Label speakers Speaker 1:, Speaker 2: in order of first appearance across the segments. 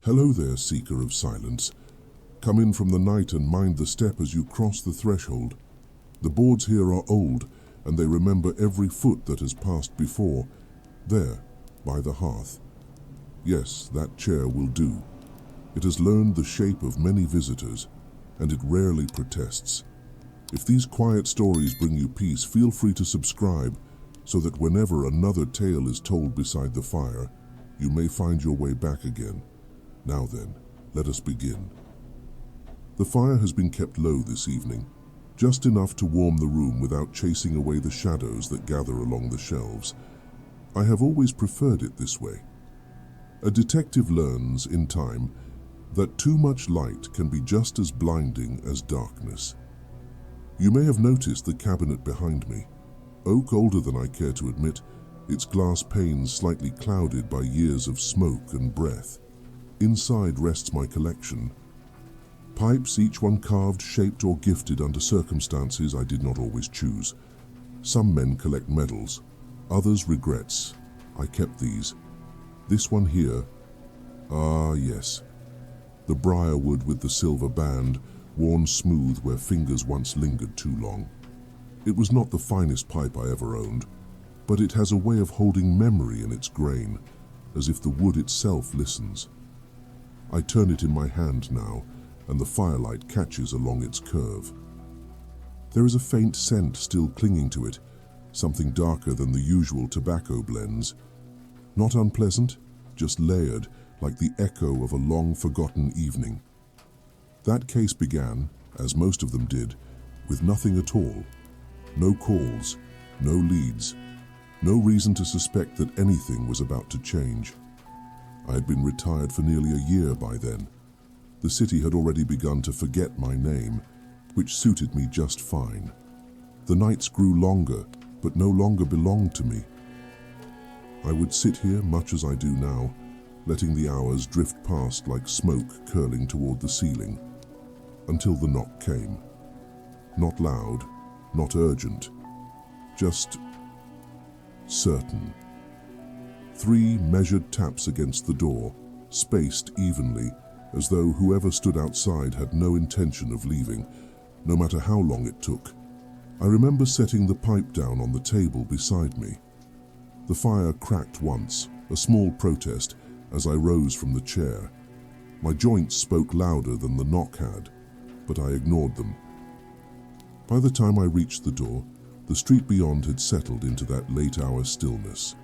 Speaker 1: Hello there, seeker of silence. Come in from the night and mind the step as you cross the threshold. The boards here are old, and they remember every foot that has passed before. There, by the hearth. Yes, that chair will do. It has learned the shape of many visitors, and it rarely protests. If these quiet stories bring you peace, feel free to subscribe, so that whenever another tale is told beside the fire, you may find your way back again. Now then, let us begin. The fire has been kept low this evening, just enough to warm the room without chasing away the shadows that gather along the shelves. I have always preferred it this way. A detective learns, in time, that too much light can be just as blinding as darkness. You may have noticed the cabinet behind me. Oak older than I care to admit, its glass panes slightly clouded by years of smoke and breath. Inside rests my collection. Pipes, each one carved, shaped or gifted under circumstances I did not always choose. Some men collect medals, others regrets. I kept these. This one here. Ah, yes. The briarwood with the silver band, worn smooth where fingers once lingered too long. It was not the finest pipe I ever owned, but it has a way of holding memory in its grain, as if the wood itself listens. I turn it in my hand now, and the firelight catches along its curve. There is a faint scent still clinging to it, something darker than the usual tobacco blends. Not unpleasant, just layered, like the echo of a long-forgotten evening. That case began, as most of them did, with nothing at all. No calls, no leads, no reason to suspect that anything was about to change. I had been retired for nearly a year by then. The city had already begun to forget my name, which suited me just fine. The nights grew longer, but no longer belonged to me. I would sit here much as I do now, letting the hours drift past like smoke curling toward the ceiling, until the knock came. Not loud, not urgent, just certain. 3 measured taps against the door, spaced evenly, as though whoever stood outside had no intention of leaving, no matter how long it took. I remember setting the pipe down on the table beside me. The fire cracked once, a small protest, as I rose from the chair. My joints spoke louder than the knock had, but I ignored them. By the time I reached the door, the street beyond had settled into that late-hour stillness,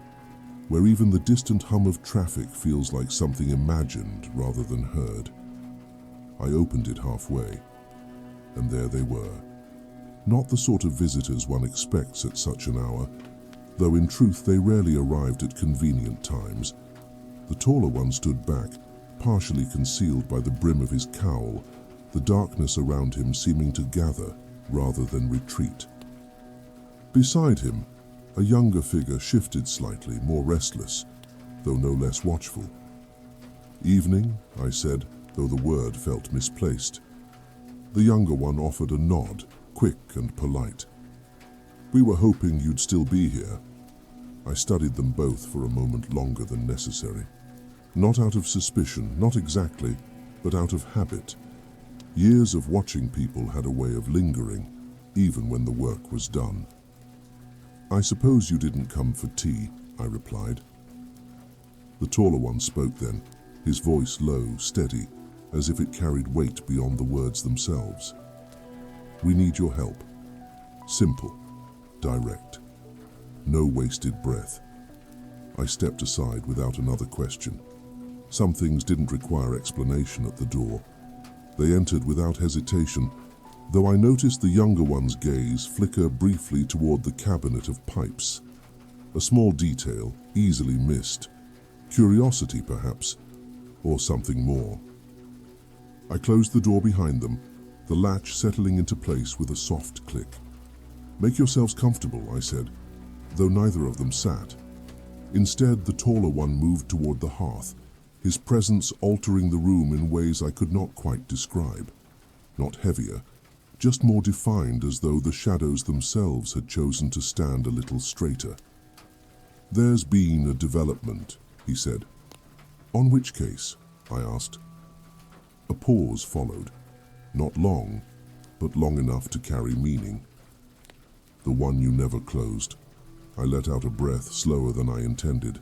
Speaker 1: where even the distant hum of traffic feels like something imagined rather than heard. I opened it halfway, and there they were. Not the sort of visitors one expects at such an hour, though in truth they rarely arrived at convenient times. The taller one stood back, partially concealed by the brim of his cowl, the darkness around him seeming to gather rather than retreat. Beside him, a younger figure shifted slightly, more restless, though no less watchful. "Evening," I said, though the word felt misplaced. The younger one offered a nod, quick and polite. "We were hoping you'd still be here." I studied them both for a moment longer than necessary. Not out of suspicion, not exactly, but out of habit. Years of watching people had a way of lingering, even when the work was done. "I suppose you didn't come for tea," I replied. The taller one spoke then, his voice low, steady, as if it carried weight beyond the words themselves. "We need your help. Simple, direct. No wasted breath." I stepped aside without another question. Some things didn't require explanation at the door. They entered without hesitation, though I noticed the younger one's gaze flicker briefly toward the cabinet of pipes. A small detail, easily missed. Curiosity, perhaps, or something more. I closed the door behind them, the latch settling into place with a soft click. "Make yourselves comfortable," I said, though neither of them sat. Instead, the taller one moved toward the hearth, his presence altering the room in ways I could not quite describe. Not heavier, just more defined, as though the shadows themselves had chosen to stand a little straighter. "There's been a development," he said. "On which case?" I asked. A pause followed. Not long, but long enough to carry meaning. The one you never closed. I let out a breath slower than I intended.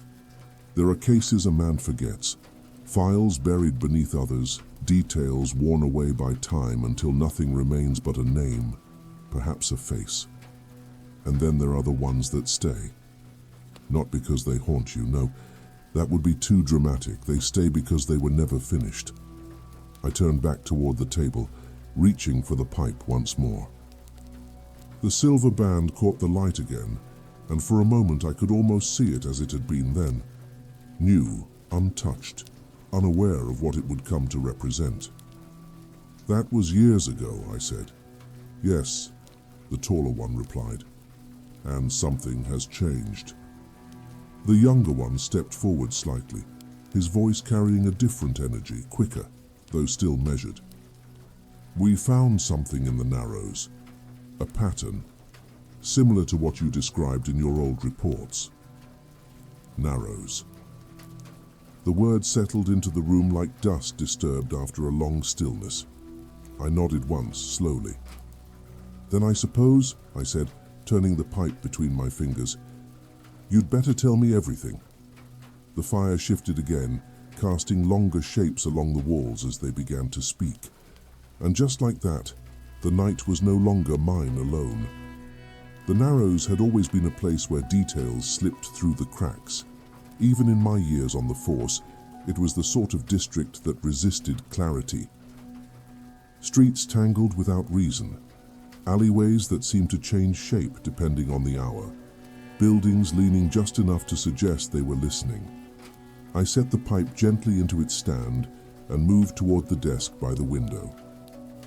Speaker 1: There are cases a man forgets, files buried beneath others, details worn away by time until nothing remains but a name, perhaps a face. And then there are the ones that stay. Not because they haunt you, no, that would be too dramatic. They stay because they were never finished. I turned back toward the table, reaching for the pipe once more. The silver band caught the light again, and for a moment I could almost see it as it had been then. New, untouched, unaware of what it would come to represent. That was years ago, I said. Yes, the taller one replied. And something has changed. The younger one stepped forward slightly, his voice carrying a different energy, quicker, though still measured. We found something in the Narrows, a pattern, similar to what you described in your old reports. Narrows. The word settled into the room like dust disturbed after a long stillness. I nodded once, slowly. Then I suppose, I said, turning the pipe between my fingers, you'd better tell me everything. The fire shifted again, casting longer shapes along the walls as they began to speak. And just like that, the night was no longer mine alone. The Narrows had always been a place where details slipped through the cracks. Even in my years on the force, it was the sort of district that resisted clarity. Streets tangled without reason, alleyways that seemed to change shape depending on the hour, buildings leaning just enough to suggest they were listening. I set the pipe gently into its stand and moved toward the desk by the window.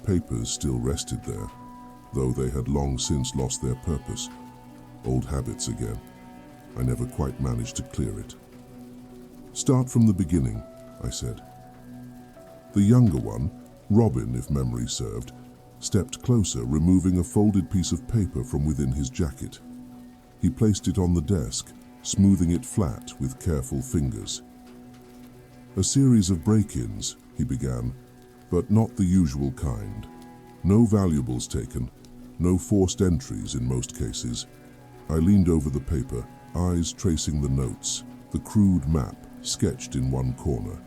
Speaker 1: Papers still rested there, though they had long since lost their purpose. Old habits again. I never quite managed to clear it. Start from the beginning, I said. The younger one, Robin if memory served, stepped closer, removing a folded piece of paper from within his jacket. He placed it on the desk, smoothing it flat with careful fingers. A series of break-ins, he began, but not the usual kind. No valuables taken, no forced entries in most cases. I leaned over the paper, eyes tracing the notes, the crude map sketched in one corner.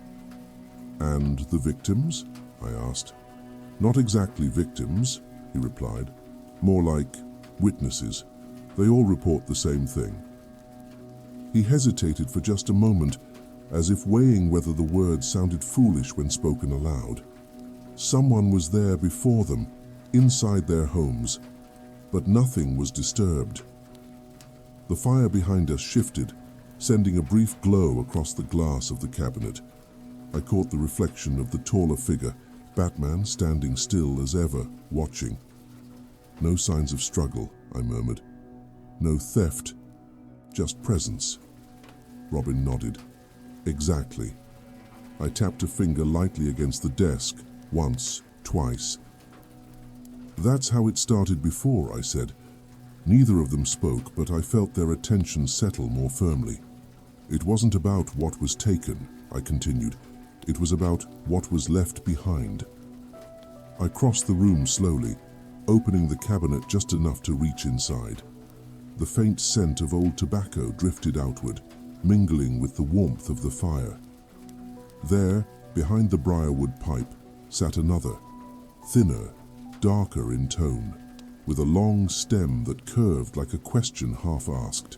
Speaker 1: And the victims? I asked. Not exactly victims, he replied. More like witnesses. They all report the same thing. He hesitated for just a moment, as if weighing whether the words sounded foolish when spoken aloud. Someone was there before them, inside their homes, but nothing was disturbed. The fire behind us shifted, sending a brief glow across the glass of the cabinet. I caught the reflection of the taller figure, Batman standing still as ever, watching. No signs of struggle, I murmured. No theft, just presence. Robin nodded. Exactly. I tapped a finger lightly against the desk, once, twice. That's how it started before, I said. Neither of them spoke, but I felt their attention settle more firmly. It wasn't about what was taken, I continued. It was about what was left behind. I crossed the room slowly, opening the cabinet just enough to reach inside. The faint scent of old tobacco drifted outward, mingling with the warmth of the fire. There, behind the briarwood pipe, sat another, thinner, darker in tone, with a long stem that curved like a question half-asked.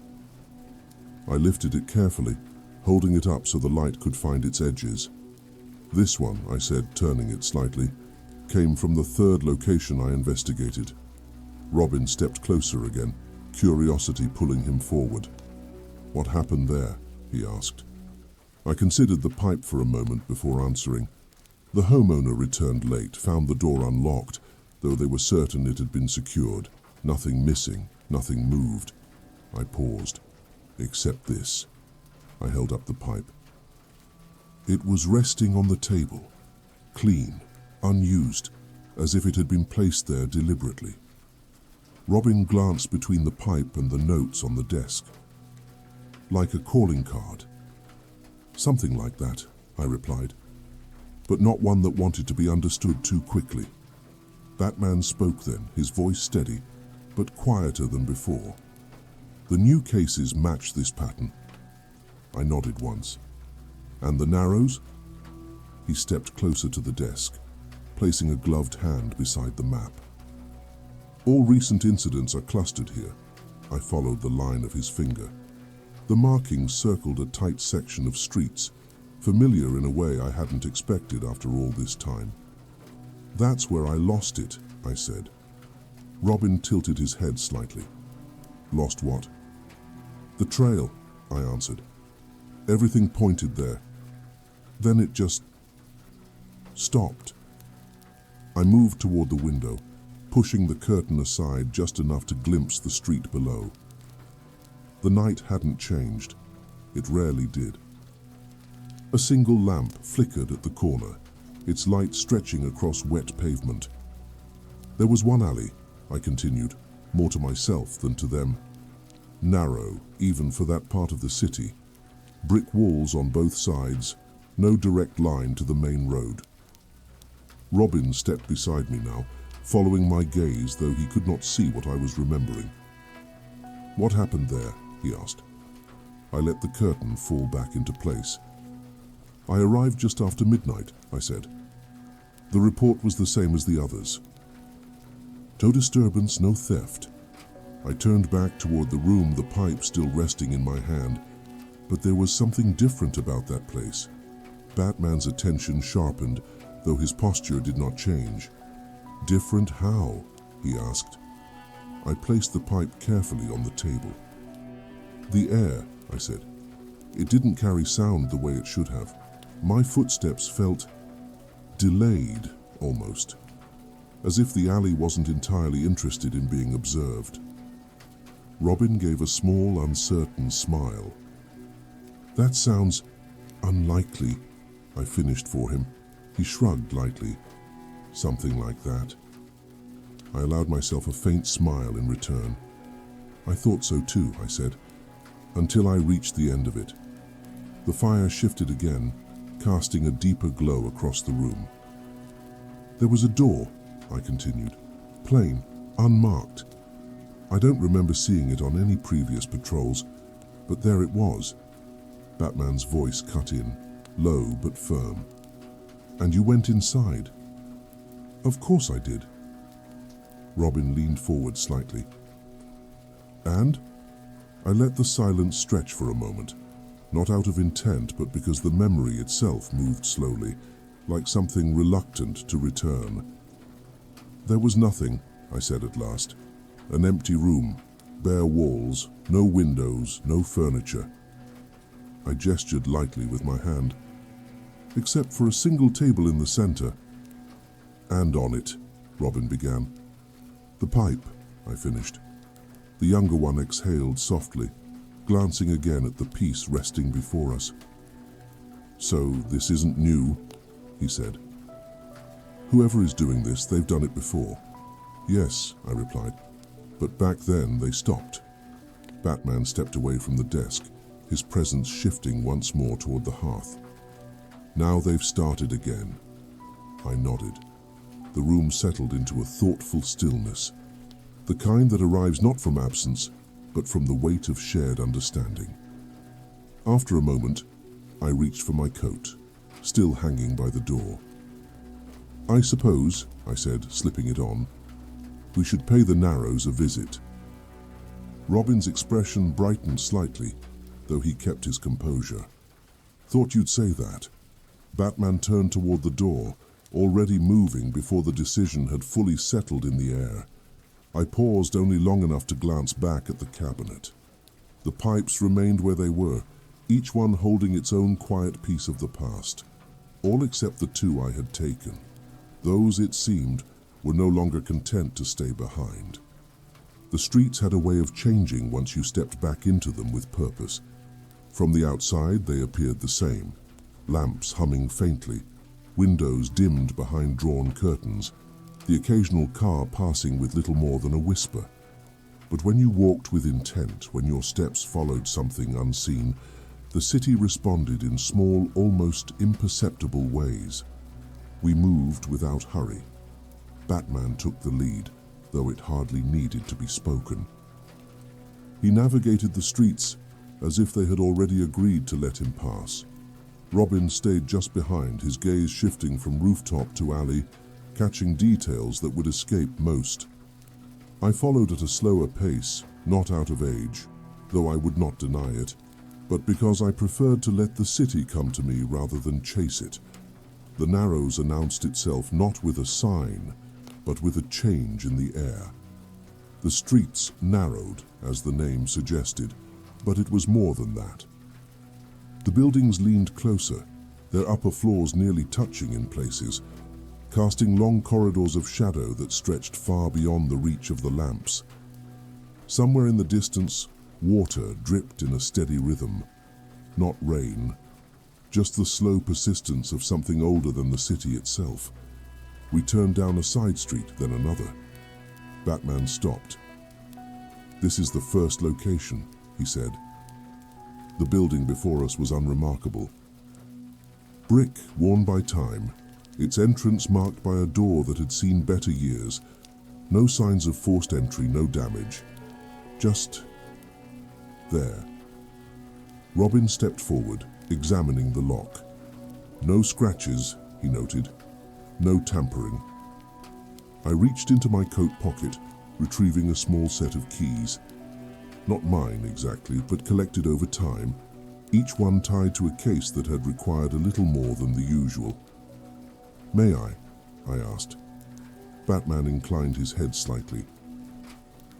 Speaker 1: I lifted it carefully, holding it up so the light could find its edges. This one, I said, turning it slightly, came from the third location I investigated. Robin stepped closer again, curiosity pulling him forward. What happened there? He asked. I considered the pipe for a moment before answering. The homeowner returned late, found the door unlocked, though they were certain it had been secured. Nothing missing, nothing moved. I paused. Except this. I held up the pipe. It was resting on the table, clean, unused, as if it had been placed there deliberately. Robin glanced between the pipe and the notes on the desk. Like a calling card. Something like that, I replied. but not one that wanted to be understood too quickly. Batman spoke then, his voice steady, but quieter than before. The new cases match this pattern. I nodded once. And the Narrows? He stepped closer to the desk, placing a gloved hand beside the map. All recent incidents are clustered here. I followed the line of his finger. The markings circled a tight section of streets, familiar in a way I hadn't expected after all this time. That's where I lost it, I said. Robin tilted his head slightly. Lost what? The trail, I answered. Everything pointed there. Then it just stopped. I moved toward the window, pushing the curtain aside just enough to glimpse the street below. The night hadn't changed. It rarely did. A single lamp flickered at the corner, its light stretching across wet pavement. There was one alley, I continued, more to myself than to them. Narrow, even for that part of the city. Brick walls on both sides, no direct line to the main road. Robin stepped beside me now, following my gaze, though he could not see what I was remembering. What happened there? He asked. I let the curtain fall back into place. I arrived just after midnight, I said. The report was the same as the others. No disturbance, no theft. I turned back toward the room, the pipe still resting in my hand, but there was something different about that place. Batman's attention sharpened, though his posture did not change. Different how? He asked. I placed the pipe carefully on the table. The air, I said. It didn't carry sound the way it should have. My footsteps felt delayed, almost, as if the alley wasn't entirely interested in being observed. Robin gave a small, uncertain smile. That sounds unlikely, I finished for him. He shrugged lightly. Something like that. I allowed myself a faint smile in return. I thought so too, I said, until I reached the end of it. The fire shifted again, casting a deeper glow across the room. There was a door, I continued, plain, unmarked. I don't remember seeing it on any previous patrols, but there it was. Batman's voice cut in, low but firm. And you went inside? Of course I did. Robin leaned forward slightly. And? I let the silence stretch for a moment, not out of intent, but because the memory itself moved slowly, like something reluctant to return. There was nothing, I said at last. An empty room, bare walls, no windows, no furniture. I gestured lightly with my hand, except for a single table in the center. And on it, Robin began. The pipe, I finished. The younger one exhaled softly, glancing again at the piece resting before us. So this isn't new, he said. Whoever is doing this, they've done it before. Yes, I replied, but back then they stopped. Batman stepped away from the desk, his presence shifting once more toward the hearth. Now they've started again. I nodded. The room settled into a thoughtful stillness, the kind that arrives not from absence, but from the weight of shared understanding. After a moment, I reached for my coat, still hanging by the door. I suppose, I said, slipping it on, we should pay the Narrows a visit. Robin's expression brightened slightly, though he kept his composure. Thought you'd say that. Batman turned toward the door, already moving before the decision had fully settled in the air. I paused only long enough to glance back at the cabinet. The pipes remained where they were, each one holding its own quiet piece of the past, all except the two I had taken. Those, it seemed, were no longer content to stay behind. The streets had a way of changing once you stepped back into them with purpose. From the outside, they appeared the same, lamps humming faintly, windows dimmed behind drawn curtains, the occasional car passing with little more than a whisper. But when you walked with intent, when your steps followed something unseen, the city responded in small, almost imperceptible ways. We moved without hurry. Batman took the lead, though it hardly needed to be spoken. He navigated the streets as if they had already agreed to let him pass. Robin stayed just behind, his gaze shifting from rooftop to alley, catching details that would escape most. I followed at a slower pace, not out of age, though I would not deny it, but because I preferred to let the city come to me rather than chase it. The Narrows announced itself not with a sign, but with a change in the air. The streets narrowed, as the name suggested, but it was more than that. The buildings leaned closer, their upper floors nearly touching in places, casting long corridors of shadow that stretched far beyond the reach of the lamps. Somewhere in the distance, water dripped in a steady rhythm. Not rain, just the slow persistence of something older than the city itself. We turned down a side street, then another. Batman stopped. "This is the first location," he said. The building before us was unremarkable. Brick worn by time, its entrance marked by a door that had seen better years. No signs of forced entry, no damage. Just there. Robin stepped forward, examining the lock. No scratches, he noted. No tampering. I reached into my coat pocket, retrieving a small set of keys. Not mine exactly, but collected over time, each one tied to a case that had required a little more than the usual. "May I asked. Batman inclined his head slightly.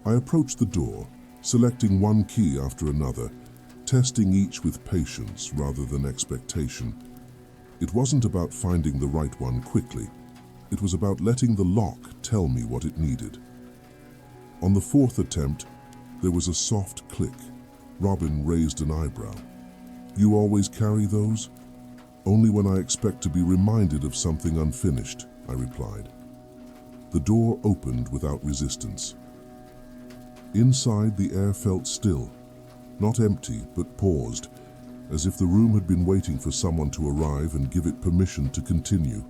Speaker 1: I approached the door, selecting one key after another, testing each with patience rather than expectation. It wasn't about finding the right one quickly. It was about letting the lock tell me what it needed. On the fourth attempt, there was a soft click. Robin raised an eyebrow. "You always carry those?" "Only when I expect to be reminded of something unfinished," I replied. The door opened without resistance. Inside, the air felt still, not empty, but paused, as if the room had been waiting for someone to arrive and give it permission to continue.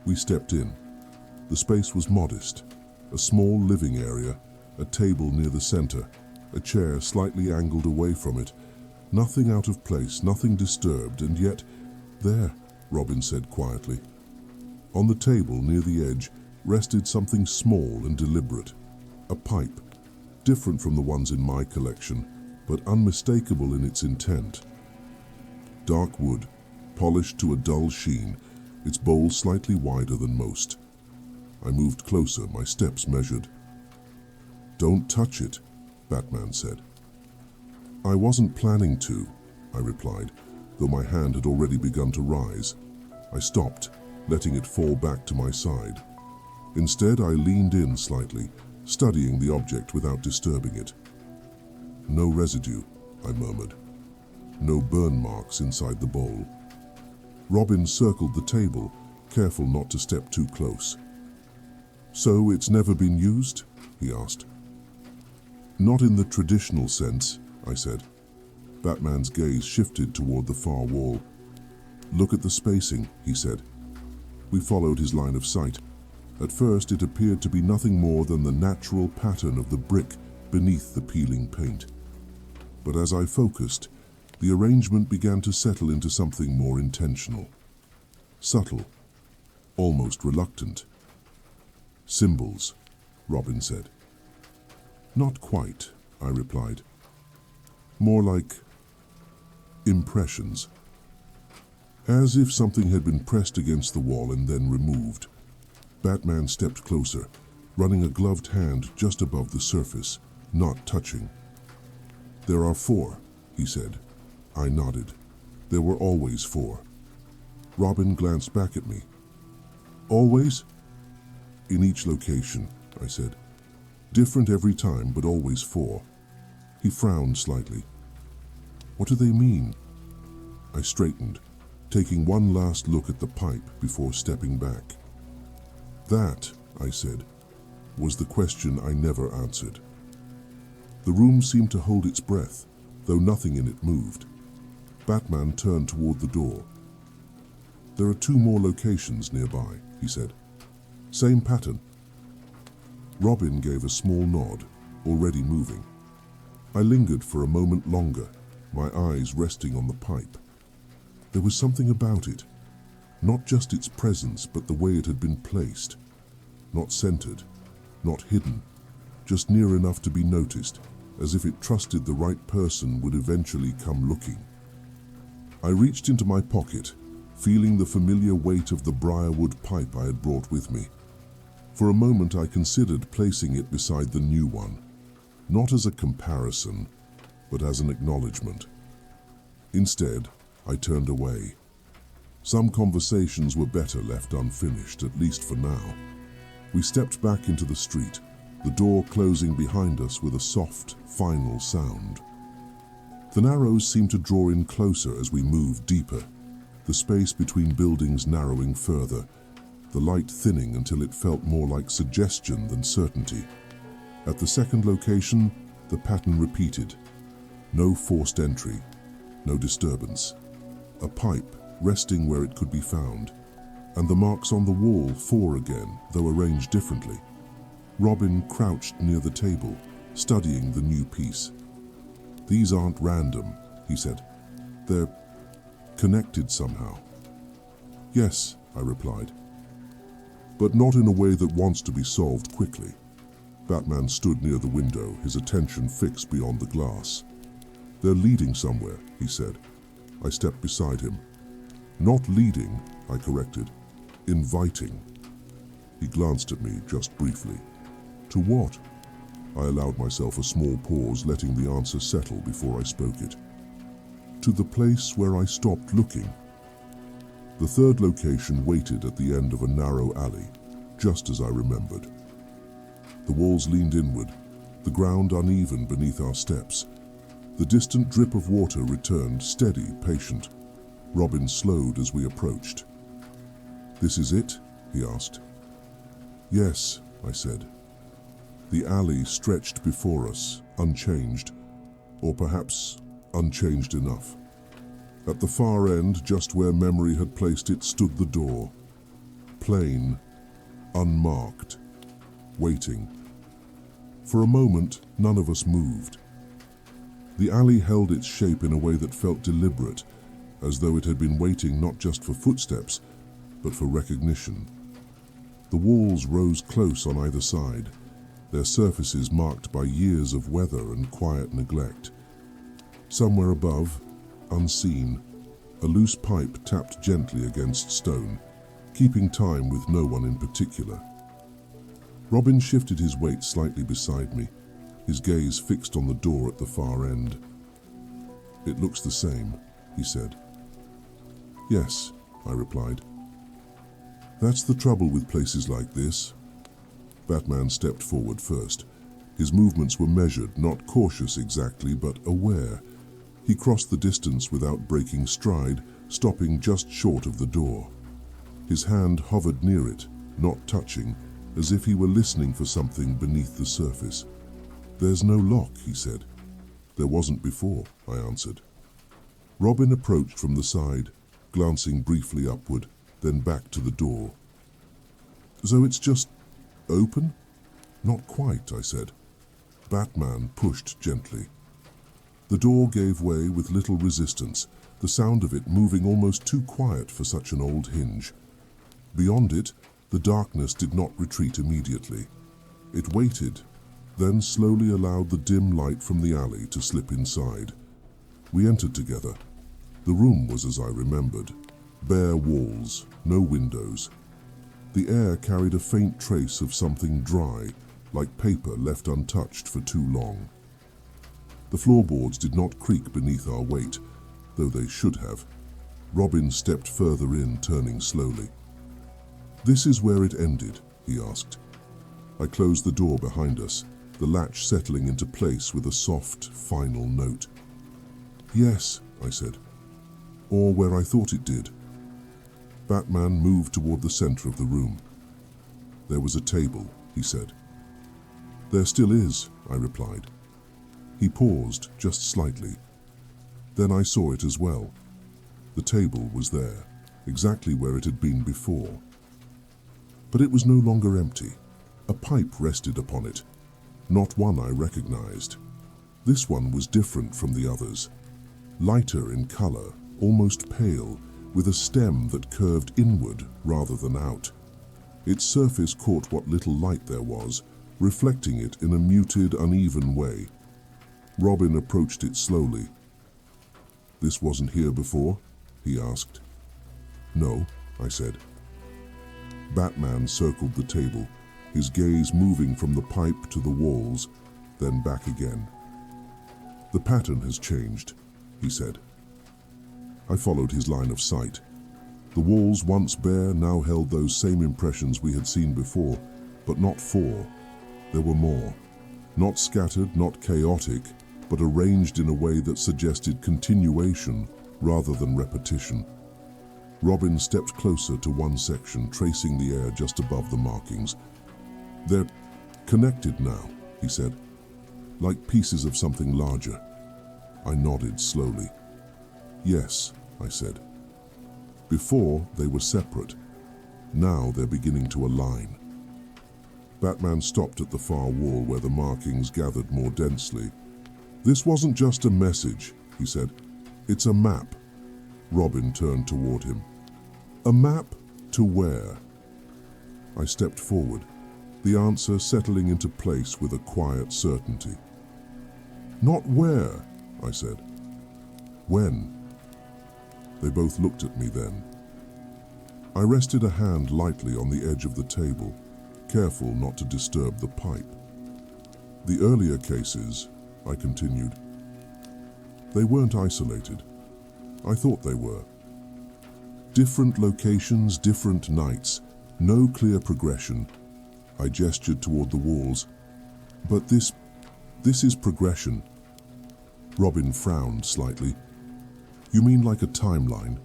Speaker 1: We stepped in. The space was modest. A small living area, a table near the center, a chair slightly angled away from it. Nothing out of place, nothing disturbed, and yet, "There," Robin said quietly. On the table near the edge rested something small and deliberate. A pipe, different from the ones in my collection, but unmistakable in its intent. Dark wood, polished to a dull sheen, its bowl slightly wider than most. I moved closer, my steps measured. "Don't touch it," Batman said. "I wasn't planning to," I replied, though my hand had already begun to rise. I stopped, letting it fall back to my side. Instead, I leaned in slightly, studying the object without disturbing it. "No residue," I murmured. "No burn marks inside the bowl." Robin circled the table, careful not to step too close. "So it's never been used?" he asked. "Not in the traditional sense," I said. Batman's gaze shifted toward the far wall. "Look at the spacing," he said. We followed his line of sight. At first, it appeared to be nothing more than the natural pattern of the brick beneath the peeling paint. But as I focused, the arrangement began to settle into something more intentional. Subtle, almost reluctant. "Symbols," Robin said. "Not quite," I replied. "More like impressions. As if something had been pressed against the wall and then removed." Batman stepped closer, running a gloved hand just above the surface, not touching. "There are 4, he said. I nodded. There were always 4. Robin glanced back at me. "Always?" "In each location," I said. "Different every time, but always 4. He frowned slightly. "What do they mean?" I straightened, taking one last look at the pipe before stepping back. "That," I said, was the question I never answered. The room seemed to hold its breath, though nothing in it moved. Batman turned toward the door. There are 2 more locations nearby, he said. Same pattern. Robin gave a small nod, already moving. I lingered for a moment longer, my eyes resting on the pipe. There was something about it, not just its presence, but the way it had been placed. Not centered, not hidden, just near enough to be noticed, as if it trusted the right person would eventually come looking. I reached into my pocket, feeling the familiar weight of the briarwood pipe I had brought with me. For a moment I considered placing it beside the new one, not as a comparison, but as an acknowledgement. Instead, I turned away. Some conversations were better left unfinished, at least for now. We stepped back into the street, the door closing behind us with a soft, final sound. The narrows seemed to draw in closer as we moved deeper, the space between buildings narrowing further, the light thinning until it felt more like suggestion than certainty. At the second location, the pattern repeated. No forced entry, no disturbance. A pipe resting where it could be found, and the marks on the wall 4 again, though arranged differently. Robin crouched near the table, studying the new piece. These aren't random, he said. They're connected somehow. Yes, I replied. But not in a way that wants to be solved quickly. Batman stood near the window, his attention fixed beyond the glass. They're leading somewhere, he said. I stepped beside him. Not leading, I corrected. Inviting. He glanced at me just briefly. To what? I allowed myself a small pause, letting the answer settle before I spoke it. To the place where I stopped looking. The third location waited at the end of a narrow alley, just as I remembered. The walls leaned inward, the ground uneven beneath our steps. The distant drip of water returned, steady, patient. Robin slowed as we approached. This is it? He asked. Yes, I said. The alley stretched before us, unchanged, or perhaps unchanged enough. At the far end, just where memory had placed it, stood the door. Plain, unmarked, waiting. For a moment, none of us moved. The alley held its shape in a way that felt deliberate, as though it had been waiting not just for footsteps, but for recognition. The walls rose close on either side, their surfaces marked by years of weather and quiet neglect. Somewhere above, unseen, a loose pipe tapped gently against stone, keeping time with no one in particular. Robin shifted his weight slightly beside me, his gaze fixed on the door at the far end. It looks the same, he said. Yes, I replied. That's the trouble with places like this. Batman stepped forward first. His movements were measured, not cautious exactly, but aware. He crossed the distance without breaking stride, stopping just short of the door. His hand hovered near it, not touching, as if he were listening for something beneath the surface. There's no lock, he said. There wasn't before, I answered. Robin approached from the side, glancing briefly upward, then back to the door. So it's just open? Not quite, I said. Batman pushed gently. The door gave way with little resistance, the sound of it moving almost too quiet for such an old hinge. Beyond it, the darkness did not retreat immediately. It waited, then slowly allowed the dim light from the alley to slip inside. We entered together. The room was as I remembered. Bare walls, no windows. The air carried a faint trace of something dry, like paper left untouched for too long. The floorboards did not creak beneath our weight, though they should have. Robin stepped further in, turning slowly. This is where it ended, he asked. I closed the door behind us, the latch settling into place with a soft, final note. Yes, I said. Or where I thought it did. Batman moved toward the center of the room. There was a table, he said. There still is, I replied. He paused, just slightly. Then I saw it as well. The table was there, exactly where it had been before. But it was no longer empty. A pipe rested upon it, not one I recognized. This one was different from the others, lighter in color, almost pale, with a stem that curved inward rather than out. Its surface caught what little light there was, reflecting it in a muted, uneven way. Robin approached it slowly. "This wasn't here before?" he asked. "No," I said. Batman circled the table, his gaze moving from the pipe to the walls, then back again. "The pattern has changed," he said. I followed his line of sight. The walls, once bare, now held those same impressions we had seen before, but not four. There were more. Not scattered, not chaotic, but arranged in a way that suggested continuation rather than repetition. Robin stepped closer to one section, tracing the air just above the markings. "They're connected now," he said, "like pieces of something larger." I nodded slowly. "Yes," I said. "Before, they were separate. Now they're beginning to align." Batman stopped at the far wall where the markings gathered more densely. "This wasn't just a message," he said. "It's a map." Robin turned toward him. "A map to where?" I stepped forward, the answer settling into place with a quiet certainty. "Not where," I said. "When?" They both looked at me then. I rested a hand lightly on the edge of the table, careful not to disturb the pipe. "The earlier cases," I continued, "they weren't isolated. I thought they were. Different locations, different nights, no clear progression." I gestured toward the walls. "But this is progression." Robin frowned slightly. "You mean like a timeline?"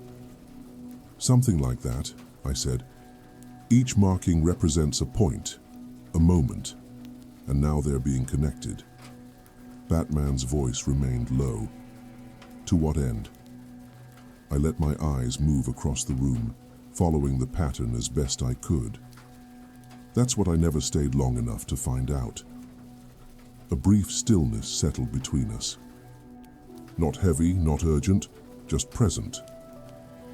Speaker 1: "Something like that," I said. "Each marking represents a point, a moment, and now they're being connected." Batman's voice remained low. "To what end?" I let my eyes move across the room, following the pattern as best I could. That's what I never stayed long enough to find out. A brief stillness settled between us. Not heavy, not urgent, just present.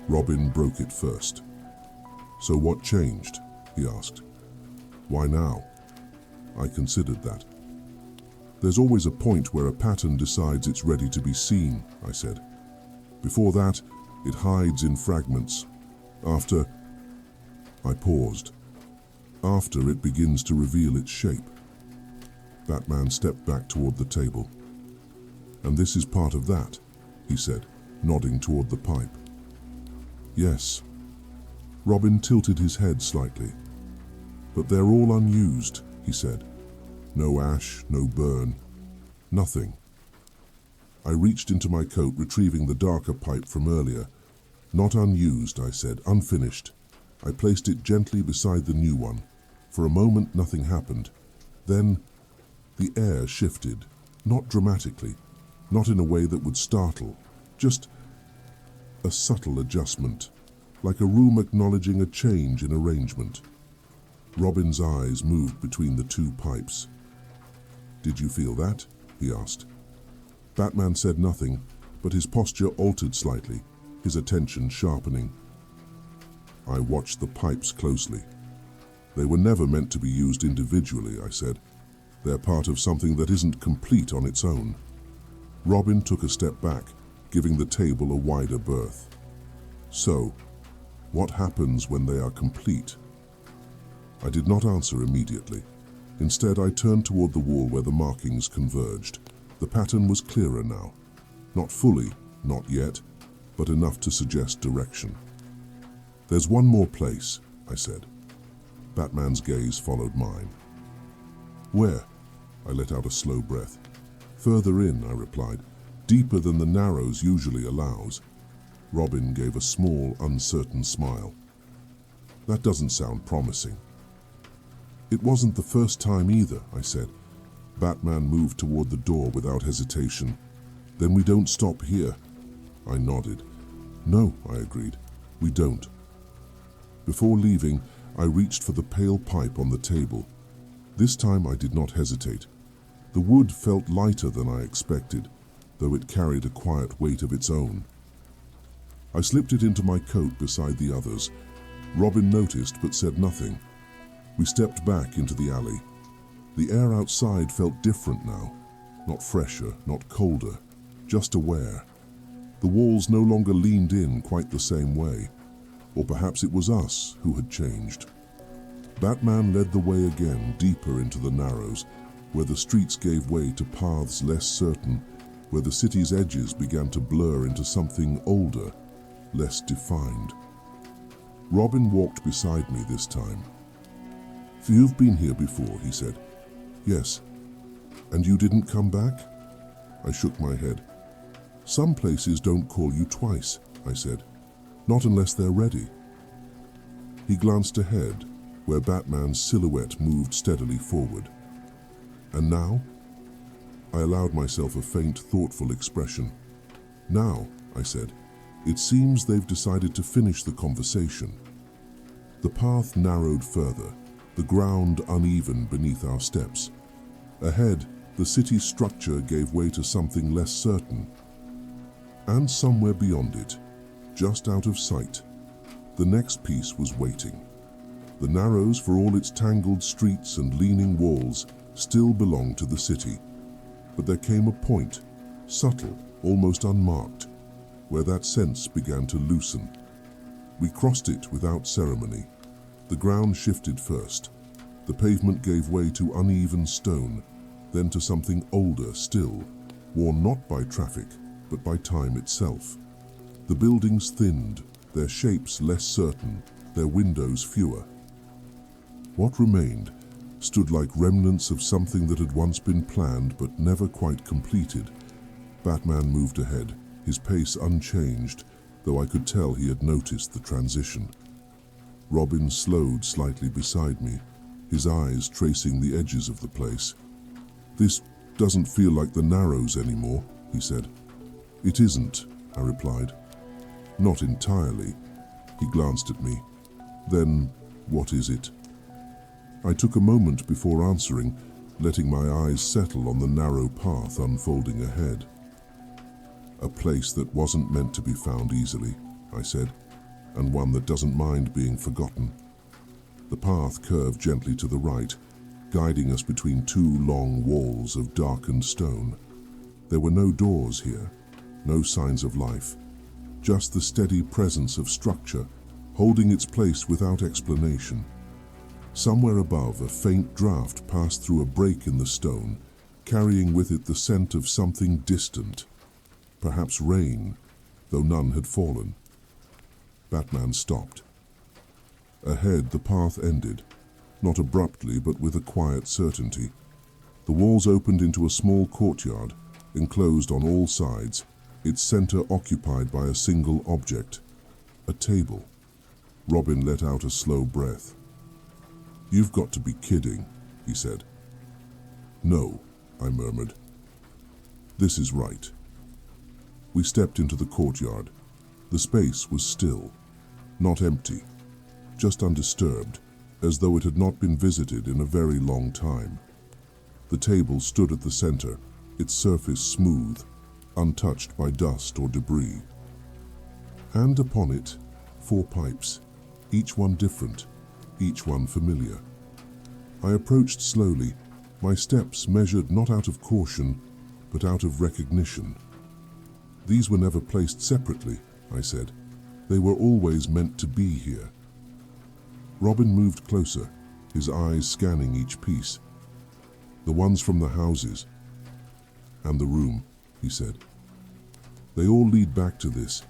Speaker 1: Robin broke it first. "So what changed?" he asked. "Why now?" I considered that. "There's always a point where a pattern decides it's ready to be seen," I said. "Before that, it hides in fragments. After..." I paused. "After it begins to reveal its shape." Batman stepped back toward the table. "And this is part of that," he said, nodding toward the pipe. "Yes." Robin tilted his head slightly. "But they're all unused," he said. "No ash, no burn, nothing." I reached into my coat, retrieving the darker pipe from earlier. "Not unused," I said, "unfinished." I placed it gently beside the new one. For a moment, nothing happened. Then, the air shifted, not dramatically, not in a way that would startle, just a subtle adjustment, like a room acknowledging a change in arrangement. Robin's eyes moved between the two pipes. "Did you feel that?" he asked. Batman said nothing, but his posture altered slightly, his attention sharpening. I watched the pipes closely. "They were never meant to be used individually," I said. "They're part of something that isn't complete on its own." Robin took a step back, giving the table a wider berth. "So, what happens when they are complete?" I did not answer immediately. Instead, I turned toward the wall where the markings converged. The pattern was clearer now. Not fully, not yet, but enough to suggest direction. "There's one more place," I said. Batman's gaze followed mine. "Where?" I let out a slow breath. "Further in," I replied. "Deeper than the Narrows usually allows." Robin gave a small, uncertain smile. "That doesn't sound promising." "It wasn't the first time either," I said. Batman moved toward the door without hesitation. "Then we don't stop here." I nodded. "No," I agreed. "We don't. Before leaving, I reached for the pale pipe on the table. This time I did not hesitate. The wood felt lighter than I expected, though it carried a quiet weight of its own. I slipped it into my coat beside the others. Robin noticed but said nothing. We stepped back into the alley. The air outside felt different now. Not fresher, not colder, just aware. The walls no longer leaned in quite the same way. Or perhaps it was us who had changed. Batman led the way again, deeper into the Narrows, where the streets gave way to paths less certain, where the city's edges began to blur into something older, less defined. Robin walked beside me this time. "You've been here before," he said. "Yes." "And you didn't come back?" I shook my head. "Some places don't call you twice," I said. "Not unless they're ready." He glanced ahead, where Batman's silhouette moved steadily forward. "And now?" I allowed myself a faint, thoughtful expression. "Now," I said, "it seems they've decided to finish the conversation." The path narrowed further, the ground uneven beneath our steps. Ahead, the city's structure gave way to something less certain. And somewhere beyond it, just out of sight, the next piece was waiting. The Narrows, for all its tangled streets and leaning walls, still belonged to the city. But there came a point, subtle, almost unmarked, where that sense began to loosen. We crossed it without ceremony. The ground shifted first. The pavement gave way to uneven stone, then to something older still, worn not by traffic, but by time itself. The buildings thinned, their shapes less certain, their windows fewer. What remained stood like remnants of something that had once been planned but never quite completed. Batman moved ahead, his pace unchanged, though I could tell he had noticed the transition. Robin slowed slightly beside me, his eyes tracing the edges of the place. "This doesn't feel like the Narrows anymore," he said. "It isn't," I replied. "Not entirely." He glanced at me. "Then what is it?" I took a moment before answering, letting my eyes settle on the narrow path unfolding ahead. "A place that wasn't meant to be found easily," I said, "and one that doesn't mind being forgotten." The path curved gently to the right, guiding us between two long walls of darkened stone. There were no doors here, no signs of life, just the steady presence of structure, holding its place without explanation. Somewhere above, a faint draft passed through a break in the stone, carrying with it the scent of something distant. Perhaps rain, though none had fallen. Batman stopped. Ahead, the path ended, not abruptly, but with a quiet certainty. The walls opened into a small courtyard, enclosed on all sides, its center occupied by a single object, a table. Robin let out a slow breath. "You've got to be kidding," he said. "No," I murmured. "This is right." We stepped into the courtyard. The space was still, not empty, just undisturbed, as though it had not been visited in a very long time. The table stood at the center, its surface smooth, untouched by dust or debris. And upon it, 4 pipes, each one different, each one familiar. I approached slowly, my steps measured not out of caution, but out of recognition. "These were never placed separately," I said. "They were always meant to be here." Robin moved closer, his eyes scanning each piece. "The ones from the houses and the room," he said. "They all lead back to this."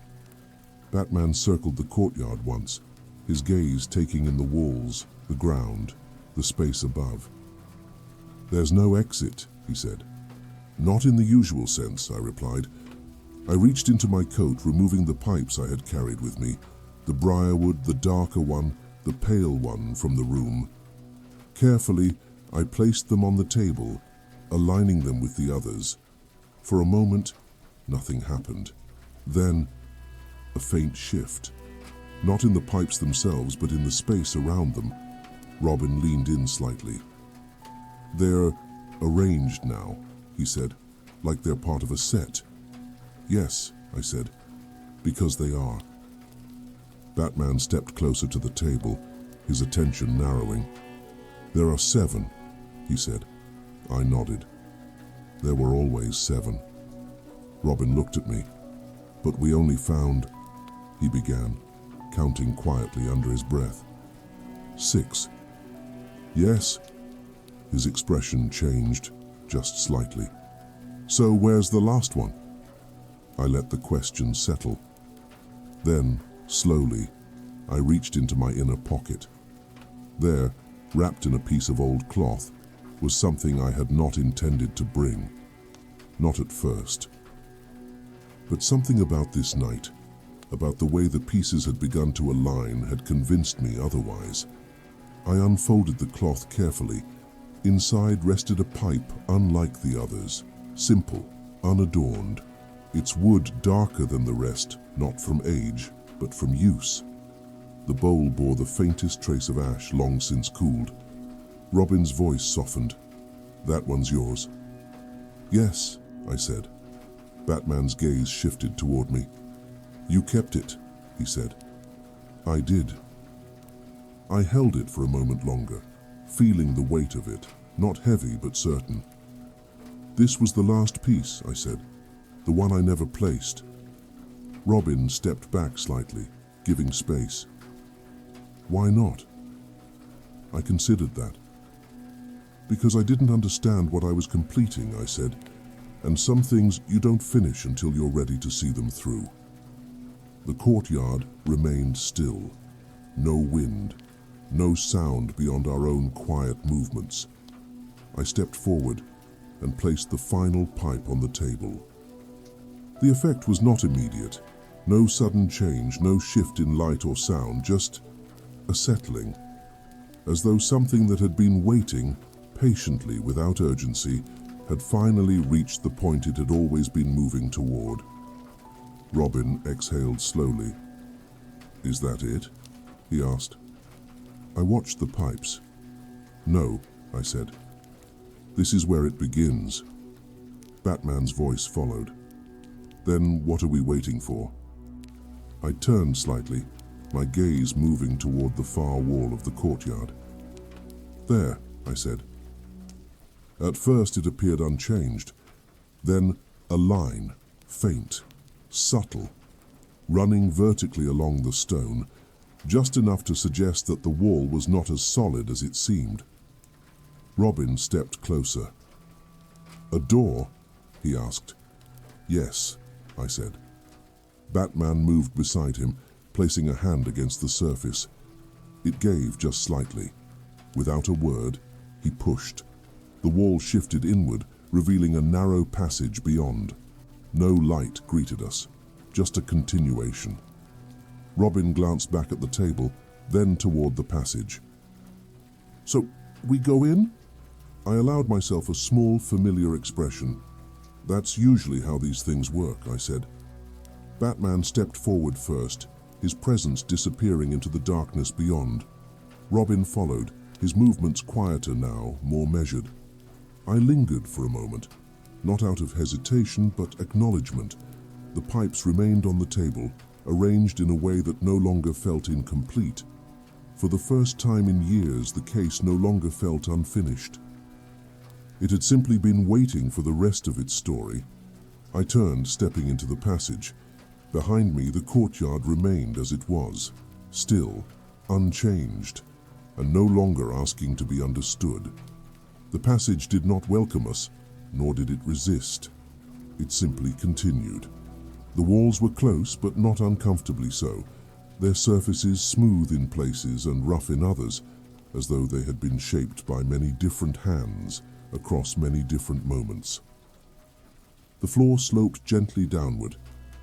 Speaker 1: Batman circled the courtyard once, his gaze taking in the walls, the ground, the space above. "There's no exit," he said. "Not in the usual sense," I replied. I reached into my coat, removing the pipes I had carried with me, the briarwood, the darker one, the pale one from the room. Carefully, I placed them on the table, aligning them with the others. For a moment, nothing happened. Then, a faint shift. Not in the pipes themselves, but in the space around them. Robin leaned in slightly. "They're arranged now," he said, "like they're part of a set." "Yes," I said, "because they are." Batman stepped closer to the table, his attention narrowing. "There are 7, he said. I nodded. There were always 7. Robin looked at me. "But we only found," he began, counting quietly under his breath. "6. "Yes." His expression changed, just slightly. "So where's the last one?" I let the question settle. Then, slowly, I reached into my inner pocket. There, wrapped in a piece of old cloth, was something I had not intended to bring. Not at first. But something about this night, about the way the pieces had begun to align, had convinced me otherwise. I unfolded the cloth carefully. Inside rested a pipe unlike the others, simple, unadorned. Its wood darker than the rest, not from age, but from use. The bowl bore the faintest trace of ash long since cooled. Robin's voice softened. "That one's yours." "Yes," I said. Batman's gaze shifted toward me. "You kept it," he said. "I did." I held it for a moment longer, feeling the weight of it, not heavy but certain. "This was the last piece," I said, "the one I never placed." Robin stepped back slightly, giving space. "Why not?" I considered that. "Because I didn't understand what I was completing," I said, "and some things you don't finish until you're ready to see them through." The courtyard remained still. No wind, no sound beyond our own quiet movements. I stepped forward and placed the final pipe on the table. The effect was not immediate. No sudden change, no shift in light or sound, just a settling, as though something that had been waiting patiently without urgency had finally reached the point it had always been moving toward. Robin exhaled slowly. "Is that it?" he asked. I watched the pipes. "No," I said. "This is where it begins." Batman's voice followed. "Then what are we waiting for?" I turned slightly, my gaze moving toward the far wall of the courtyard. "There," I said. At first it appeared unchanged. Then a line, faint, subtle, running vertically along the stone, just enough to suggest that the wall was not as solid as it seemed. Robin stepped closer. "A door?" he asked. "Yes," I said. Batman moved beside him, placing a hand against the surface. It gave just slightly. Without a word, he pushed. The wall shifted inward, revealing a narrow passage beyond. No light greeted us, just a continuation. Robin glanced back at the table, then toward the passage. "So, we go in?" I allowed myself a small, familiar expression. "That's usually how these things work," I said. Batman stepped forward first, his presence disappearing into the darkness beyond. Robin followed, his movements quieter now, more measured. I lingered for a moment, not out of hesitation but acknowledgement. The pipes remained on the table, arranged in a way that no longer felt incomplete. For the first time in years, the case no longer felt unfinished. It had simply been waiting for the rest of its story. I turned, stepping into the passage. Behind me, the courtyard remained as it was, still, unchanged, and no longer asking to be understood. The passage did not welcome us, nor did it resist. It simply continued. The walls were close, but not uncomfortably so, their surfaces smooth in places and rough in others, as though they had been shaped by many different hands across many different moments. The floor sloped gently downward,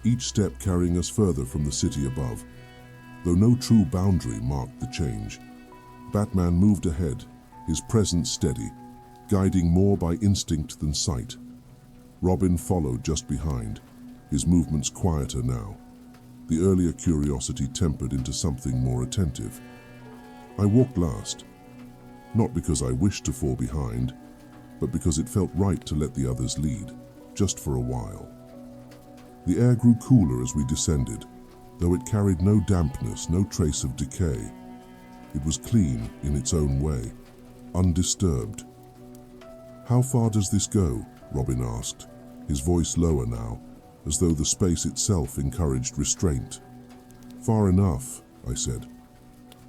Speaker 1: each step carrying us further from the city above. Though no true boundary marked the change, Batman moved ahead, his presence steady, guiding more by instinct than sight. Robin followed just behind, his movements quieter now. the earlier curiosity tempered into something more attentive. I walked last, not because I wished to fall behind, but because it felt right to let the others lead, just for a while. The air grew cooler as we descended, though it carried no dampness, no trace of decay. It was clean in its own way, undisturbed. "How far does this go?" Robin asked, his voice lower now, as though the space itself encouraged restraint. "Far enough," I said.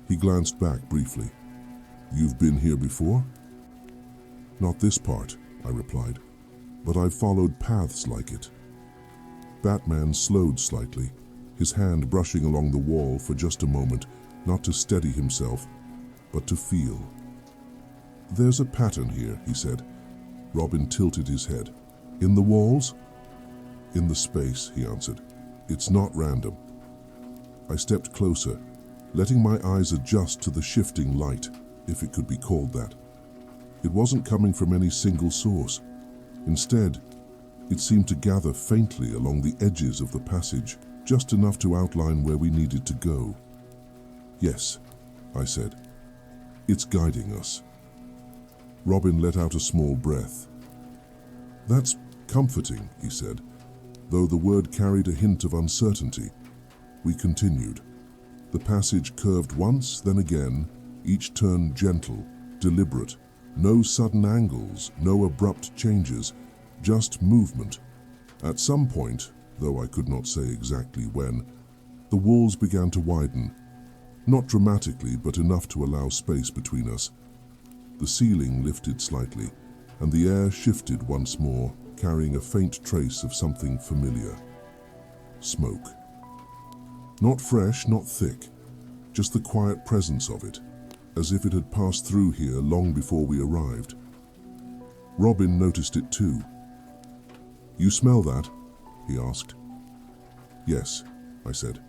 Speaker 1: He glanced back briefly. "You've been here before?" "Not this part," I replied, "but I've followed paths like it." Batman slowed slightly, his hand brushing along the wall for just a moment, not to steady himself, but to feel. "There's a pattern here," he said. Robin tilted his head. "In the walls?" "In the space," he answered. "It's not random." I stepped closer, letting my eyes adjust to the shifting light, if it could be called that. It wasn't coming from any single source. Instead, it seemed to gather faintly along the edges of the passage, just enough to outline where we needed to go. "Yes," I said. "It's guiding us." Robin let out a small breath. "That's comforting," he said, though the word carried a hint of uncertainty. We continued. The passage curved once, then again, each turn gentle, deliberate. No sudden angles, no abrupt changes, just movement. At some point, though I could not say exactly when, the walls began to widen. Not dramatically, but enough to allow space between us. The ceiling lifted slightly, and the air shifted once more, carrying a faint trace of something familiar. Smoke. Not fresh, not thick, just the quiet presence of it, as if it had passed through here long before we arrived. Robin noticed it too. "You smell that?" he asked. "Yes," I said.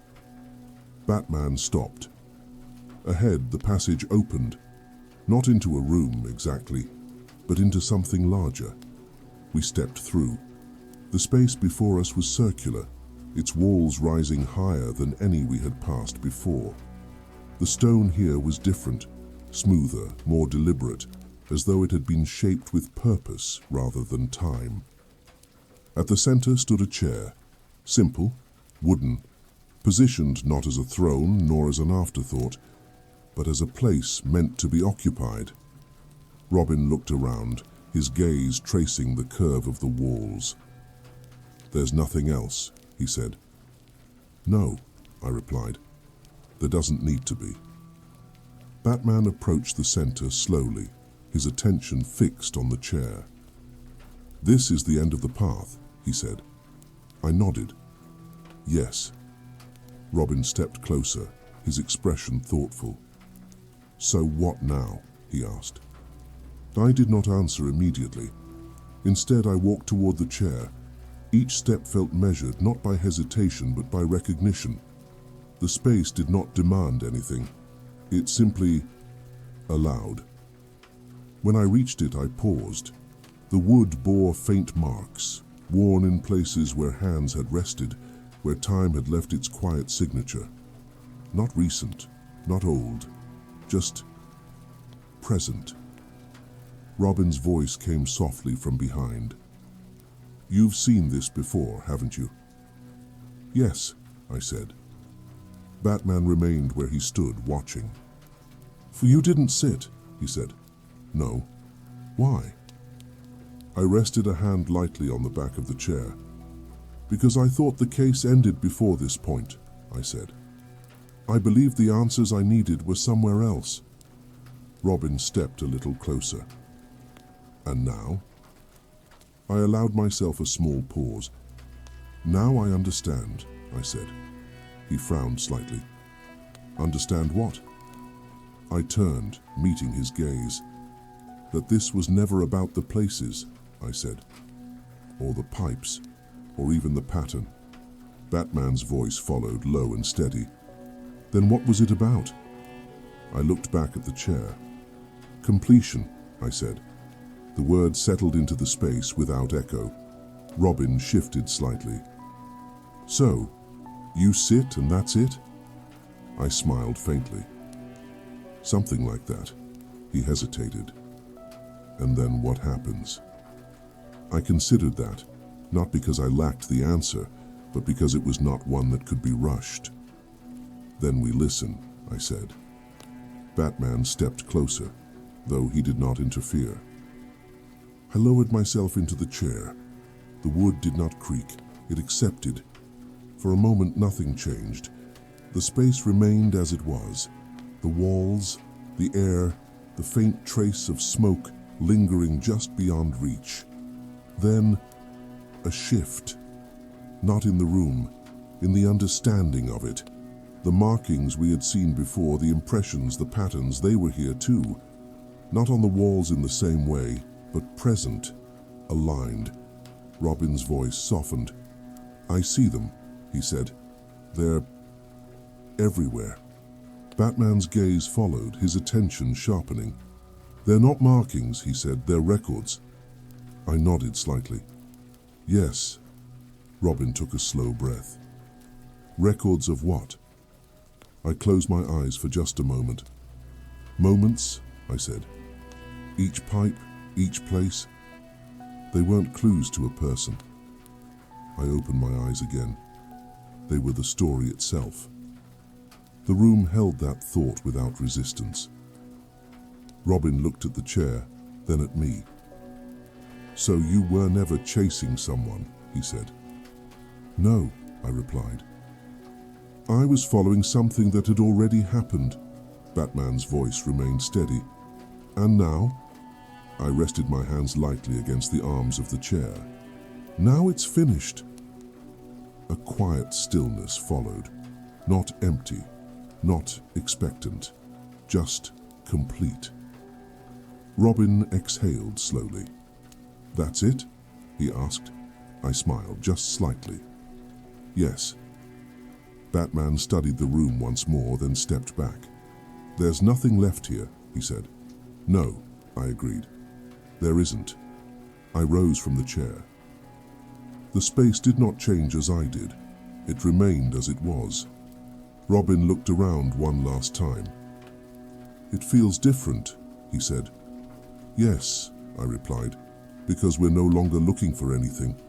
Speaker 1: Batman stopped. Ahead, the passage opened, not into a room exactly, but into something larger. We stepped through. The space before us was circular, its walls rising higher than any we had passed before. The stone here was different, smoother, more deliberate, as though it had been shaped with purpose rather than time. At the center stood a chair, simple, wooden, positioned not as a throne nor as an afterthought, but as a place meant to be occupied. Robin looked around, his gaze tracing the curve of the walls. "There's nothing else," he said. "No," I replied. "There doesn't need to be." Batman approached the center slowly, his attention fixed on the chair. "This is the end of the path," he said. I nodded. "Yes." Robin stepped closer, his expression thoughtful. "So what now?" he asked. I did not answer immediately. Instead, I walked toward the chair. Each step felt measured, not by hesitation, but by recognition. The space did not demand anything. It simply allowed. When I reached it, I paused. The wood bore faint marks, worn in places where hands had rested, where time had left its quiet signature. Not recent, not old, just present. Robin's voice came softly from behind. "You've seen this before, haven't you?" "Yes," I said. Batman remained where he stood, watching. "For you didn't sit," he said. "No." "Why?" I rested a hand lightly on the back of the chair. "Because I thought the case ended before this point," I said. "I believed the answers I needed were somewhere else." Robin stepped a little closer. "And now?" I allowed myself a small pause. "Now I understand," I said. He frowned slightly. "Understand what?" I turned, meeting his gaze. "That this was never about the places," I said. "Or the pipes, or even the pattern." Batman's voice followed, low and steady. "Then what was it about?" I looked back at the chair. "Completion," I said. The word settled into the space without echo. Robin shifted slightly. "So, You sit and that's it? I smiled faintly. Something like that. He hesitated. And then what happens? I considered that, not because I lacked the answer, but because it was not one that could be rushed. Then we listen, I said. Batman stepped closer, though he did not interfere. I lowered myself into the chair. The wood did not creak, it accepted. For a moment nothing changed. The space remained as it was. The walls, the air, the faint trace of smoke lingering just beyond reach. Then, a shift. Not in the room, in the understanding of it. The markings we had seen before, the impressions, the patterns, they were here too. Not on the walls in the same way, but present, aligned. Robin's voice softened. I see them, he said. They're everywhere. Batman's gaze followed, his attention sharpening. They're not markings, he said, they're records. I nodded slightly. Yes. Robin took a slow breath. Records of what? I closed my eyes for just a moment. Moments, I said. Each pipe, each place. They weren't clues to a person. I opened my eyes again. They were the story itself. The room held that thought without resistance. Robin looked at the chair, then at me. So you were never chasing someone, he said. No, I replied. I was following something that had already happened. Batman's voice remained steady. And now? I rested my hands lightly against the arms of the chair. Now it's finished. A quiet stillness followed. Not empty, not expectant, just complete. Robin exhaled slowly. That's it? He asked. I smiled, just slightly. Yes. Batman studied the room once more, then stepped back. There's nothing left here, he said. No, I agreed. There isn't. I rose from the chair. The space did not change as I did. It remained as it was. Robin looked around one last time. It feels different, he said. Yes, I replied, because we're no longer looking for anything.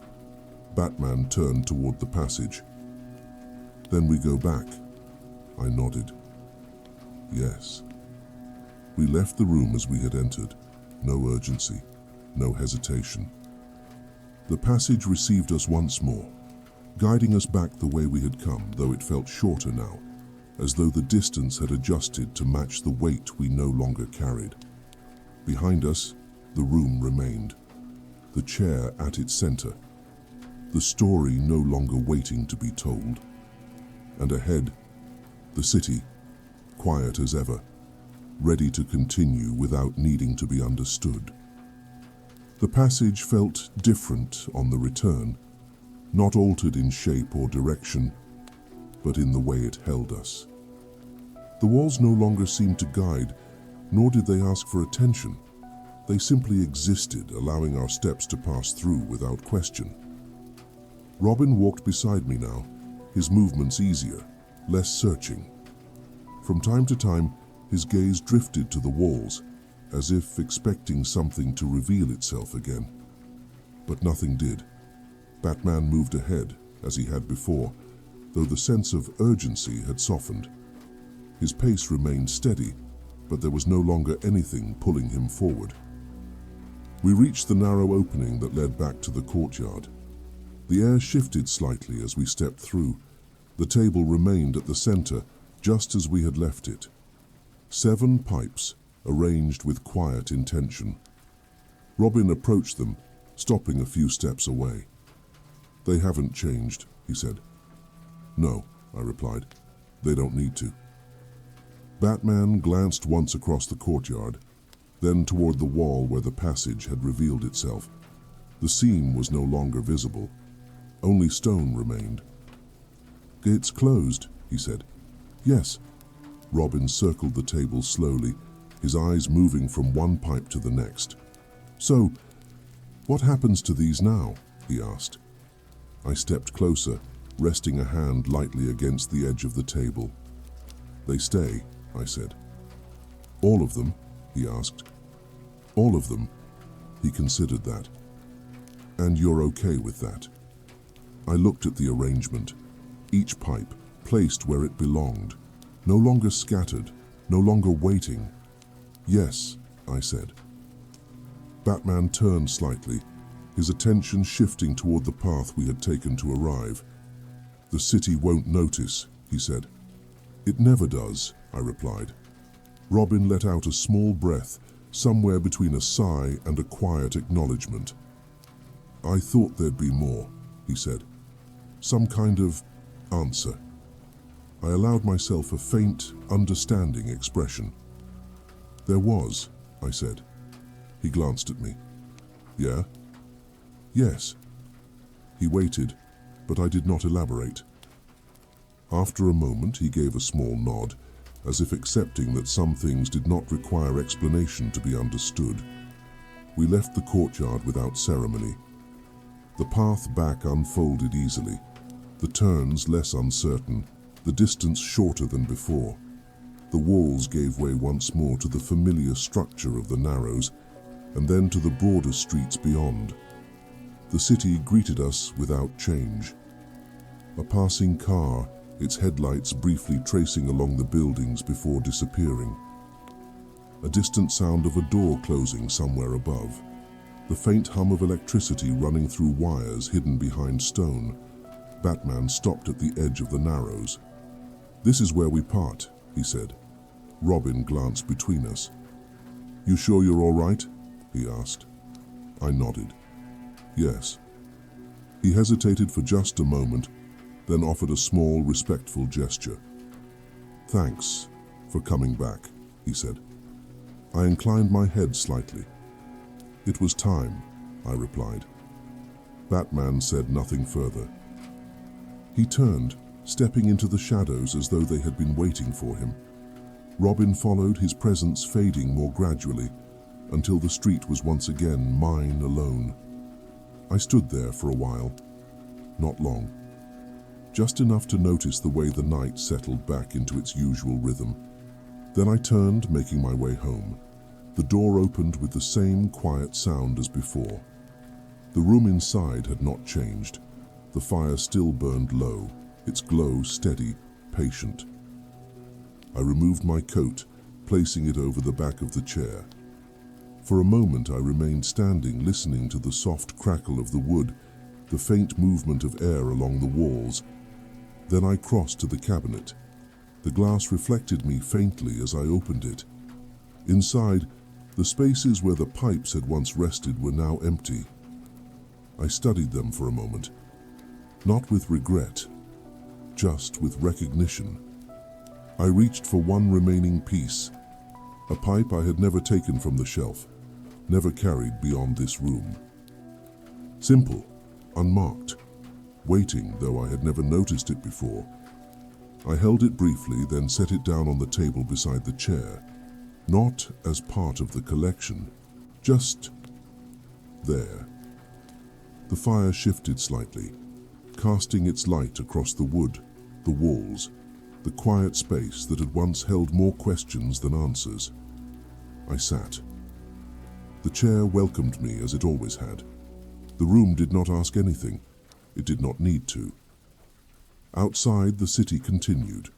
Speaker 1: Batman turned toward the passage. Then we go back. I nodded. Yes. We left the room as we had entered. No urgency, no hesitation. The passage received us once more, guiding us back the way we had come, though it felt shorter now, as though the distance had adjusted to match the weight we no longer carried. Behind us, the room remained, the chair at its center, the story no longer waiting to be told. And ahead, the city, quiet as ever, ready to continue without needing to be understood. The passage felt different on the return, not altered in shape or direction, but in the way it held us. The walls no longer seemed to guide, nor did they ask for attention. They simply existed, allowing our steps to pass through without question. Robin walked beside me now, his movements easier, less searching. From time to time, his gaze drifted to the walls, as if expecting something to reveal itself again. But nothing did. Batman moved ahead, as he had before, though the sense of urgency had softened. His pace remained steady, but there was no longer anything pulling him forward. We reached the narrow opening that led back to the courtyard. The air shifted slightly as we stepped through. The table remained at the center, just as we had left it. 7 pipes, arranged with quiet intention. Robin approached them, stopping a few steps away. They haven't changed, he said. No, I replied. They don't need to. Batman glanced once across the courtyard, then toward the wall where the passage had revealed itself. The seam was no longer visible. Only stone remained. It's closed, he said. Yes. Robin circled the table slowly, his eyes moving from one pipe to the next. So, what happens to these now? He asked. I stepped closer, resting a hand lightly against the edge of the table. "They stay," I said. "All of them?" he asked. "All of them." He considered that. "And you're okay with that?" I looked at the arrangement. Each pipe placed where it belonged, no longer scattered, no longer waiting. "Yes," I said. Batman turned slightly, his attention shifting toward the path we had taken to arrive. "The city won't notice," he said. "It never does," I replied. Robin let out a small breath, somewhere between a sigh and a quiet acknowledgement. "I thought there'd be more," he said. "Some kind of answer." I allowed myself a faint, understanding expression. "There was," I said. He glanced at me. "Yeah?" "Yes." He waited, but I did not elaborate. After a moment, he gave a small nod, as if accepting that some things did not require explanation to be understood. We left the courtyard without ceremony. The path back unfolded easily, the turns less uncertain, the distance shorter than before. The walls gave way once more to the familiar structure of the Narrows, and then to the broader streets beyond. The city greeted us without change. A passing car, its headlights briefly tracing along the buildings before disappearing. A distant sound of a door closing somewhere above. The faint hum of electricity running through wires hidden behind stone. Batman stopped at the edge of the Narrows. "This is where we part," he said. Robin glanced between us. "You sure you're all right?" he asked. I nodded. "Yes." He hesitated for just a moment, then offered a small, respectful gesture. "Thanks for coming back," he said. I inclined my head slightly. "It was time," I replied. Batman said nothing further. He turned, stepping into the shadows as though they had been waiting for him. Robin followed, his presence fading more gradually, until the street was once again mine alone. I stood there for a while. Not long. Just enough to notice the way the night settled back into its usual rhythm. Then I turned, making my way home. The door opened with the same quiet sound as before. The room inside had not changed. The fire still burned low, its glow steady, patient. I removed my coat, placing it over the back of the chair. For a moment I remained standing, listening to the soft crackle of the wood, the faint movement of air along the walls. Then I crossed to the cabinet. The glass reflected me faintly as I opened it. Inside, the spaces where the pipes had once rested were now empty. I studied them for a moment, not with regret, just with recognition. I reached for one remaining piece, a pipe I had never taken from the shelf, never carried beyond this room. Simple, unmarked, waiting, though I had never noticed it before. I held it briefly, then set it down on the table beside the chair, not as part of the collection, just there. The fire shifted slightly, casting its light across the wood, the walls, the quiet space that had once held more questions than answers. I sat. The chair welcomed me as it always had. The room did not ask anything. It did not need to. Outside, the city continued.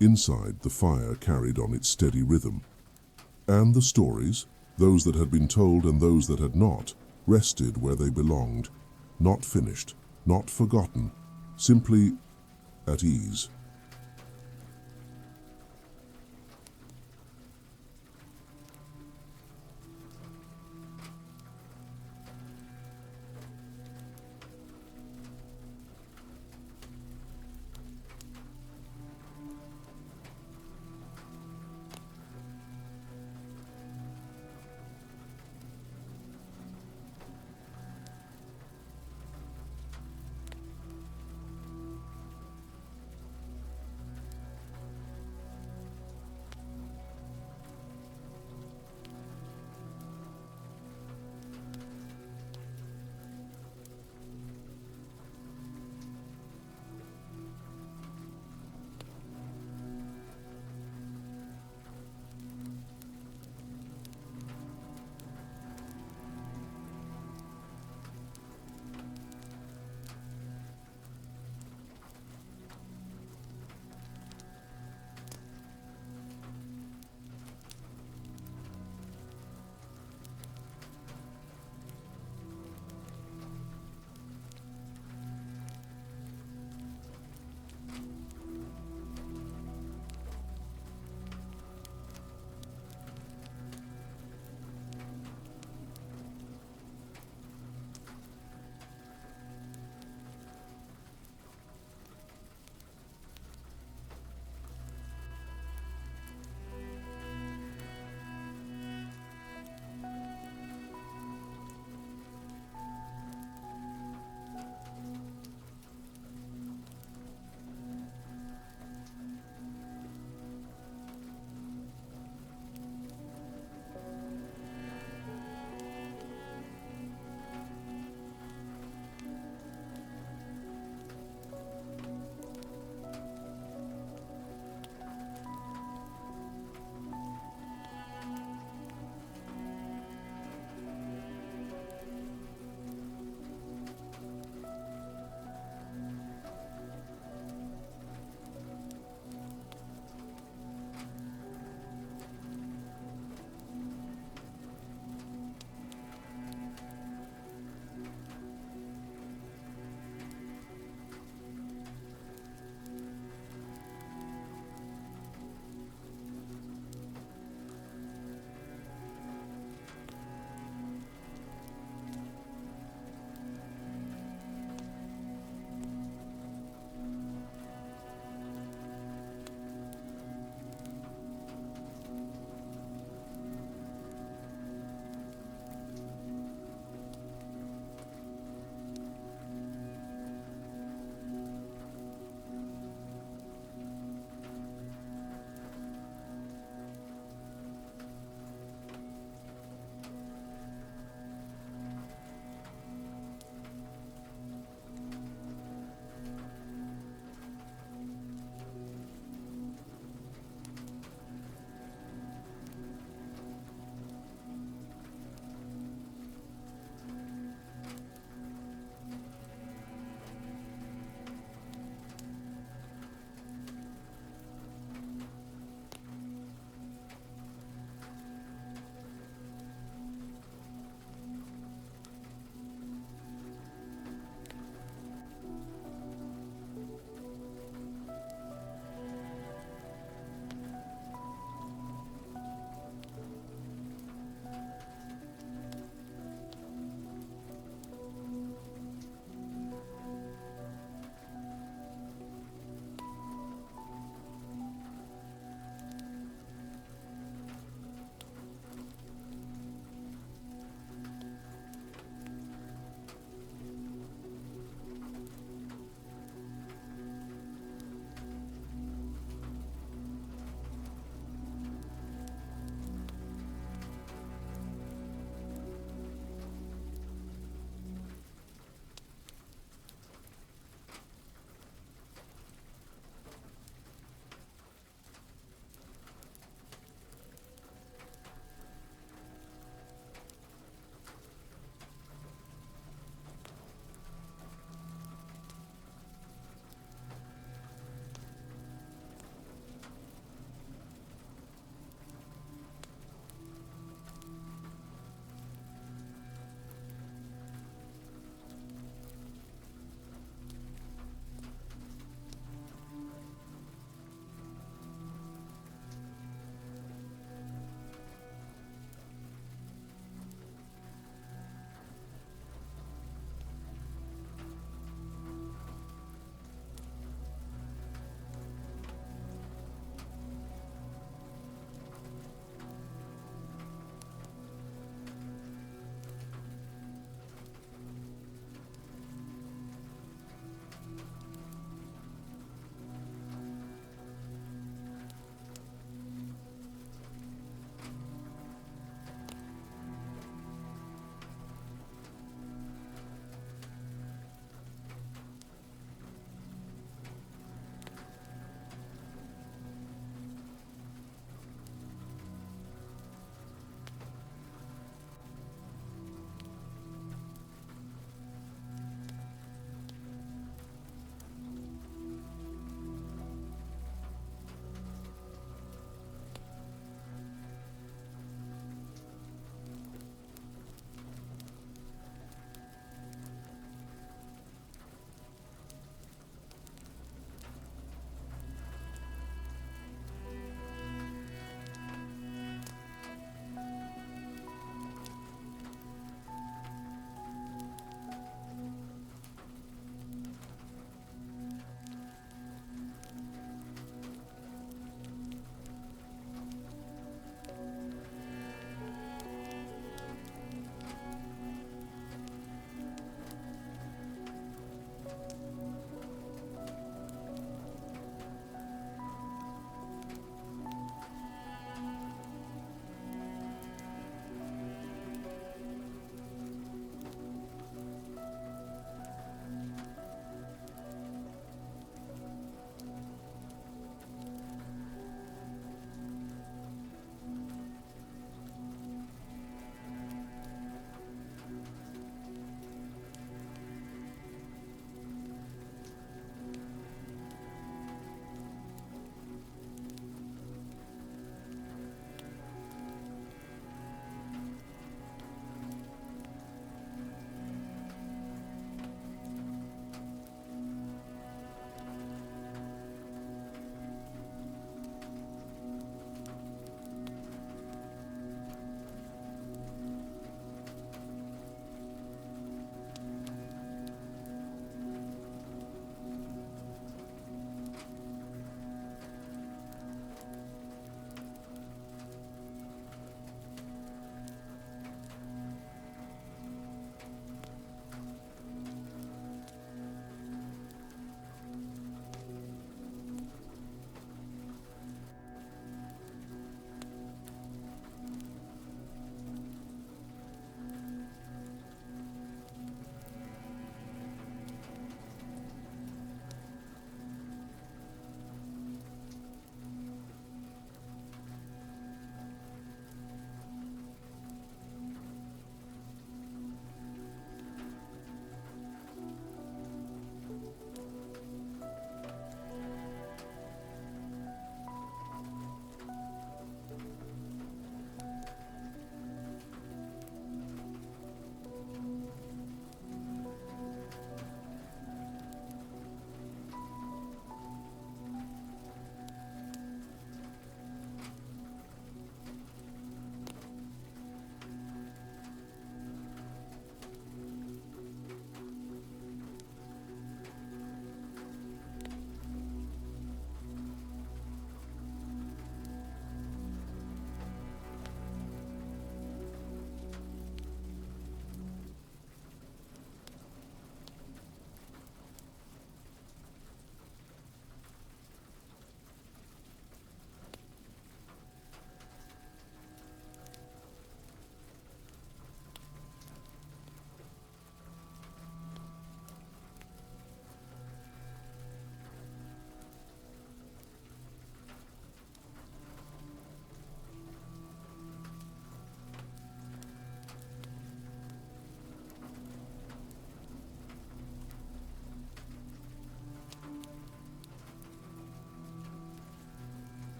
Speaker 1: Inside, the fire carried on its steady rhythm. And the stories, those that had been told and those that had not, rested where they belonged, not finished, not forgotten, simply at ease.